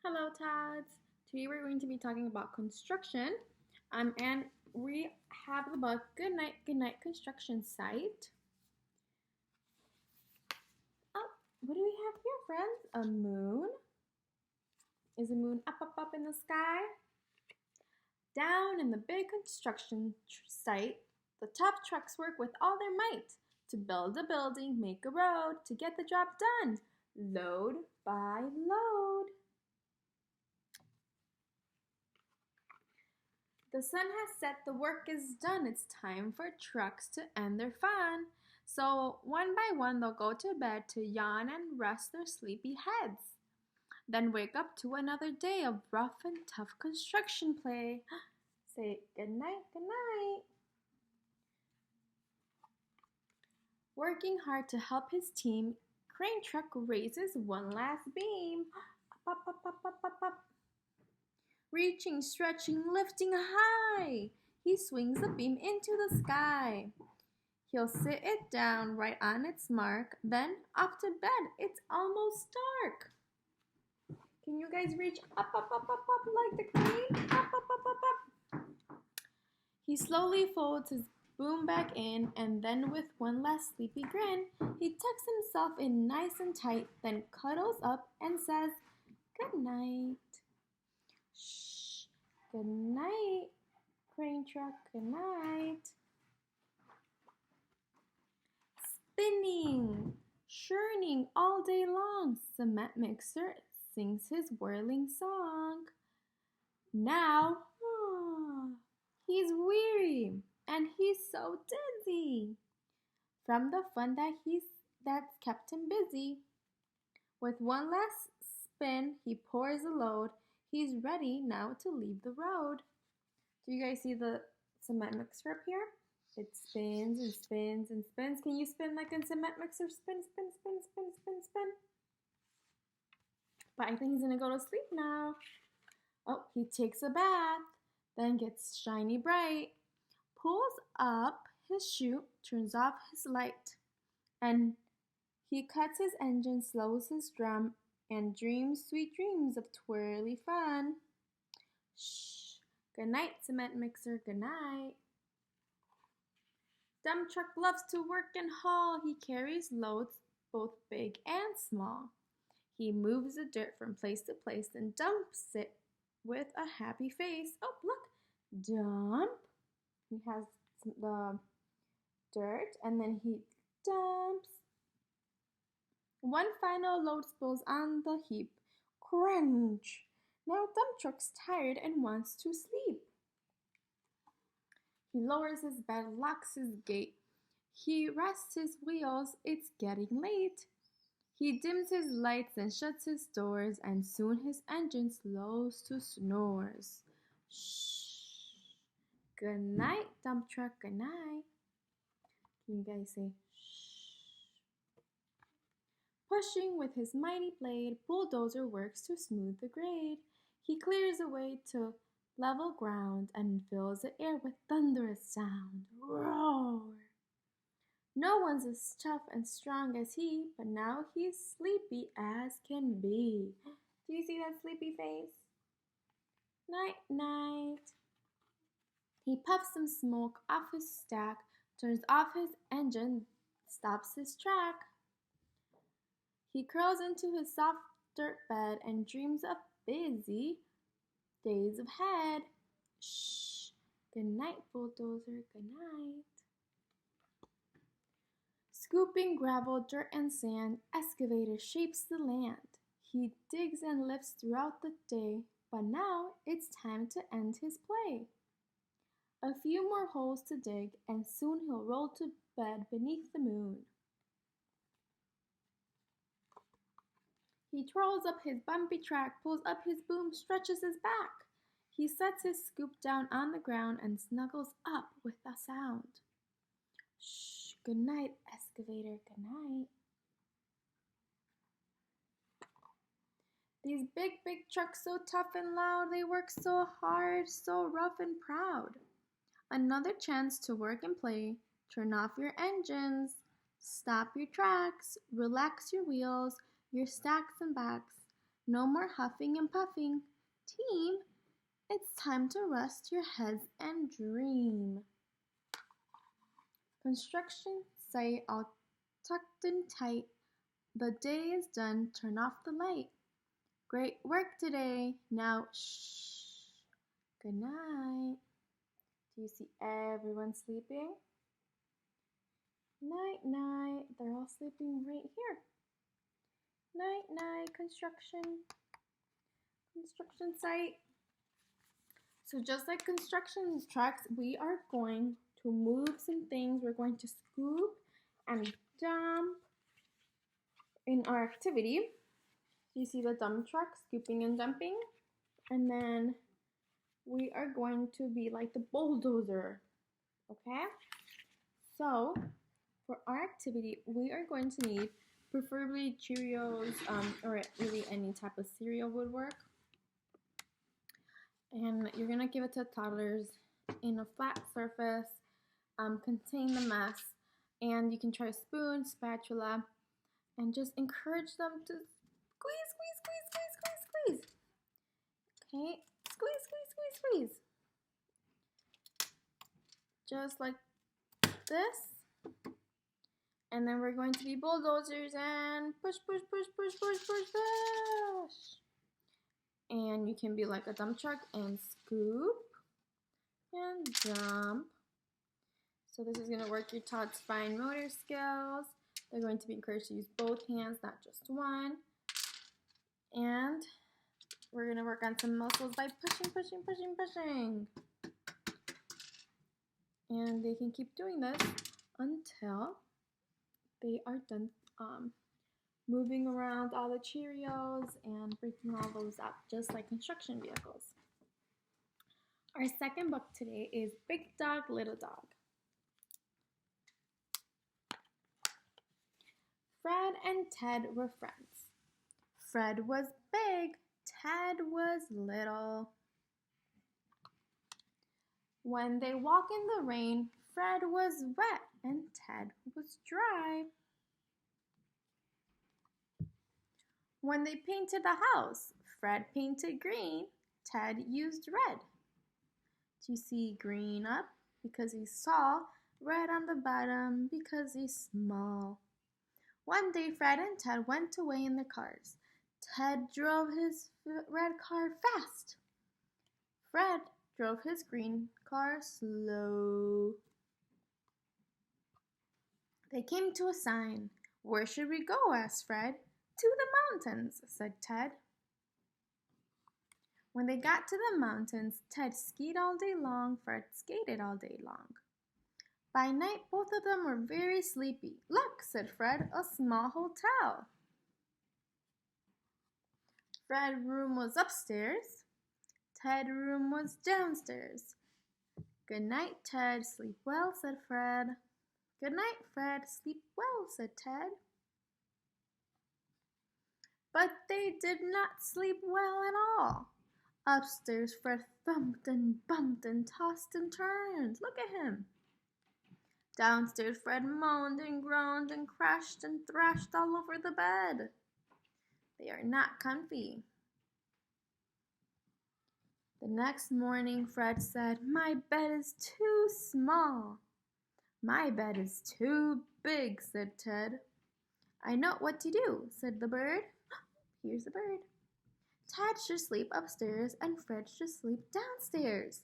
Hello, Tods. Today we're going to be talking about construction. And we have the book Good Night Construction Site. Oh, what do we have here, friends? A moon. Is the moon up in the sky? Down in the big construction site, the tough trucks work with all their might to build a building, make a road, to get the job done, load by load. The sun has set, the work is done. It's time for trucks to end their fun. So one by one they'll go to bed to yawn and rest their sleepy heads. Then wake up to another day of rough and tough construction play. Say good night, good night. Working hard to help his team, crane truck raises one last beam. Up, up, up, up, up, up. Reaching, stretching, lifting high, he swings the beam into the sky. He'll sit it down right on its mark, then off to bed. It's almost dark. Can you guys reach up, up, up, up, up like the crane? Up, up, up, up, up. He slowly folds his boom back in, and then with one last sleepy grin, he tucks himself in nice and tight, then cuddles up and says, good night. Shh. Good night, crane truck. Good night. Spinning, churning all day long, cement mixer sings his whirling song. Now, he's weary and he's so dizzy from the fun that's kept him busy. With one last spin, he pours a load. He's ready now to leave the road. Do you guys see the cement mixer up here? It spins and spins and spins. Can you spin like a cement mixer? Spin, spin, spin, spin, spin, spin. But I think he's gonna go to sleep now. Oh, he takes a bath, then gets shiny bright, pulls up his chute, turns off his light, and he cuts his engine, slows his drum, and dreams sweet dreams of twirly fun. Shh. Good night, cement mixer. Good night. Dump truck loves to work and haul. He carries loads both big and small. He moves the dirt from place to place and dumps it with a happy face. Oh, look. Dump. He has the dirt and then he dumps. One final load spills on the heap. Crunch! Now dump truck's tired and wants to sleep. He lowers his bed, locks his gate. He rests his wheels, it's getting late. He dims his lights and shuts his doors, and soon his engine slows to snores. Shh. Good night, dump truck, good night. Can you guys say pushing with his mighty blade, bulldozer works to smooth the grade. He clears a way to level ground and fills the air with thunderous sound. Roar! No one's as tough and strong as he, but now he's sleepy as can be. Do you see that sleepy face? Night, night. He puffs some smoke off his stack, turns off his engine, stops his track. He curls into his soft dirt bed and dreams of busy days ahead. Shh. Good night, bulldozer. Good night. Scooping gravel, dirt, and sand, excavator shapes the land. He digs and lifts throughout the day, but now it's time to end his play. A few more holes to dig, and soon he'll roll to bed beneath the moon. He twirls up his bumpy track, pulls up his boom, stretches his back. He sets his scoop down on the ground and snuggles up with a sound. Shh, good night, excavator, good night. These big, big trucks so tough and loud, they work so hard, so rough and proud. Another chance to work and play. Turn off your engines, stop your tracks, relax your wheels, your stacks and backs. No more huffing and puffing. Team, it's time to rest your heads and dream. Construction site all tucked in tight. The day is done, turn off the light. Great work today. Now, shh. Good night. Do you see everyone sleeping? Night, night. They're all sleeping right here. Night, night, construction site. So just like construction tracks, we are going to move some things. We're going to scoop and dump in our activity. You see the dump truck scooping and dumping, and then we are going to be like the bulldozer, okay? So for our activity, we are going to need preferably Cheerios, or really any type of cereal would work. And you're gonna give it to toddlers in a flat surface, contain the mess, and you can try a spoon, spatula, and just encourage them to squeeze, squeeze, squeeze, squeeze, squeeze, squeeze. Okay, squeeze, squeeze, squeeze, squeeze. Just like this. And then we're going to be bulldozers and push, push, push, push, push, push, push. And you can be like a dump truck and scoop and dump. So this is going to work your Todd's fine motor skills. They're going to be encouraged to use both hands, not just one. And we're going to work on some muscles by pushing, pushing, pushing, pushing. And they can keep doing this until they are done moving around all the Cheerios and breaking all those up, just like construction vehicles. Our second book today is Big Dog, Little Dog. Fred and Ted were friends. Fred was big, Ted was little. When they walk in the rain, Fred was wet and Ted was dry. When they painted the house, Fred painted green, Ted used red. Do you see green up? Because he's tall, red on the bottom because he's small. One day, Fred and Ted went away in their cars. Ted drove his red car fast. Fred drove his green car slow. They came to a sign. Where should we go? Asked Fred. To the mountains, said Ted. When they got to the mountains, Ted skied all day long, Fred skated all day long. By night, both of them were very sleepy. Look, said Fred, a small hotel. Fred's room was upstairs. Ted's room was downstairs. Good night, Ted. Sleep well, said Fred. Good night, Fred. Sleep well, said Ted. But they did not sleep well at all. Upstairs, Fred thumped and bumped and tossed and turned. Look at him. Downstairs, Fred moaned and groaned and crashed and thrashed all over the bed. They are not comfy. The next morning, Fred said, My bed is too small. My bed is too big, said Ted. I know what to do, said the bird. Here's the bird. Ted should sleep upstairs and Fred should sleep downstairs.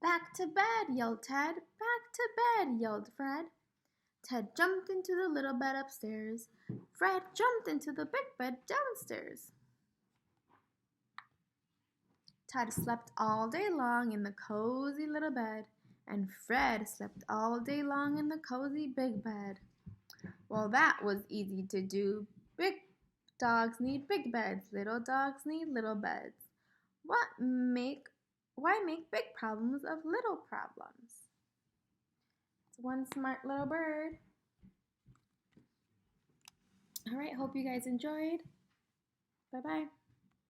Back to bed, yelled Ted. Back to bed, yelled Fred. Ted jumped into the little bed upstairs. Fred jumped into the big bed downstairs. Ted slept all day long in the cozy little bed, and Fred slept all day long in the cozy big bed. Well, that was easy to do. Big dogs need big beds. Little dogs need little beds. Why make big problems of little problems? It's one smart little bird. All right, hope you guys enjoyed. Bye-bye.